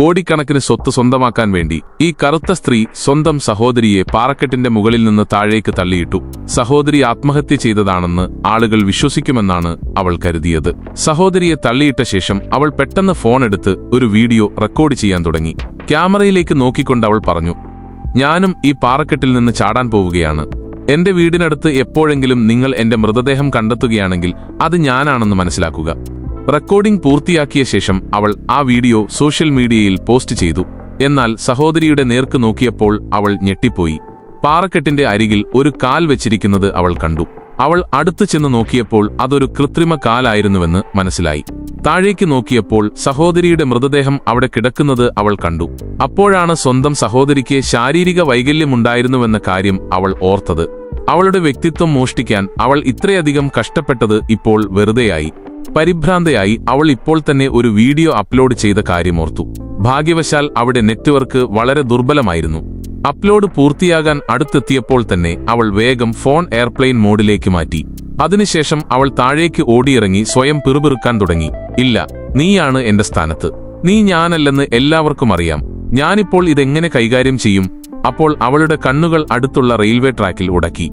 കോടിക്കണക്കിന് സ്വത്ത് സ്വന്തമാക്കാൻ വേണ്ടി ഈ കറുത്ത സ്ത്രീ സ്വന്തം സഹോദരിയെ പാറക്കെട്ടിന്റെ മുകളിൽ നിന്ന് താഴേക്ക് തള്ളിയിട്ടു. സഹോദരി ആത്മഹത്യ ചെയ്തതാണെന്ന് ആളുകൾ വിശ്വസിക്കുമെന്നാണ് അവൾ കരുതിയത്. സഹോദരിയെ തള്ളിയിട്ട ശേഷം അവൾ പെട്ടെന്ന് ഫോൺ എടുത്ത് ഒരു വീഡിയോ റെക്കോർഡ് ചെയ്യാൻ തുടങ്ങി. ക്യാമറയിലേക്ക് നോക്കിക്കൊണ്ട് അവൾ പറഞ്ഞു, "ഞാനും ഈ പാറക്കെട്ടിൽ നിന്ന് ചാടാൻ പോവുകയാണ്. എന്റെ വീടിനടുത്ത് എപ്പോഴെങ്കിലും നിങ്ങൾ എന്റെ മൃതദേഹം കണ്ടെത്തുകയാണെങ്കിൽ അത് ഞാനാണെന്ന് മനസ്സിലാക്കുക." റെക്കോർഡിംഗ് പൂർത്തിയാക്കിയ ശേഷം അവൾ ആ വീഡിയോ സോഷ്യൽ മീഡിയയിൽ പോസ്റ്റ് ചെയ്തു. എന്നാൽ സഹോദരിയുടെ നേർക്ക് നോക്കിയപ്പോൾ അവൾ ഞെട്ടിപ്പോയി. പാറക്കെട്ടിന്റെ അരികിൽ ഒരു കാൽ വെച്ചിരിക്കുന്നത് അവൾ കണ്ടു. അവൾ അടുത്തു ചെന്ന് നോക്കിയപ്പോൾ അതൊരു കൃത്രിമ കാലായിരുന്നുവെന്ന് മനസ്സിലായി. താഴേക്ക് നോക്കിയപ്പോൾ സഹോദരിയുടെ മൃതദേഹം അവിടെ കിടക്കുന്നത് അവൾ കണ്ടു. അപ്പോഴാണ് സ്വന്തം സഹോദരിക്ക് ശാരീരിക വൈകല്യമുണ്ടായിരുന്നുവെന്ന കാര്യം അവൾ ഓർത്തത്. അവളുടെ വ്യക്തിത്വം മോഷ്ടിക്കാൻ അവൾ ഇത്രയധികം കഷ്ടപ്പെട്ടത് ഇപ്പോൾ വെറുതെയായി. പരിഭ്രാന്തയായി അവൾ ഇപ്പോൾ തന്നെ ഒരു വീഡിയോ അപ്ലോഡ് ചെയ്ത കാര്യമോർത്തു. ഭാഗ്യവശാൽ അവിടെ നെറ്റ്വർക്ക് വളരെ ദുർബലമായിരുന്നു. അപ്ലോഡ് പൂർത്തിയാകാൻ അടുത്തെത്തിയപ്പോൾ തന്നെ അവൾ വേഗം ഫോൺ എയർപ്ലെയിൻ മോഡിലേക്ക് മാറ്റി. അതിനുശേഷം അവൾ താഴേക്ക് ഓടിയിറങ്ങി സ്വയം പിറുപിറുക്കാൻ തുടങ്ങി. "ഇല്ല, നീയാണ് എന്റെ സ്ഥാനത്ത്. നീ ഞാനല്ലെന്ന് എല്ലാവർക്കും അറിയാം. ഞാനിപ്പോൾ ഇതെങ്ങനെ കൈകാര്യം ചെയ്യും?" അപ്പോൾ അവളുടെ കണ്ണുകൾ അടുത്തുള്ള റെയിൽവേ ട്രാക്കിൽ ഉടക്കി.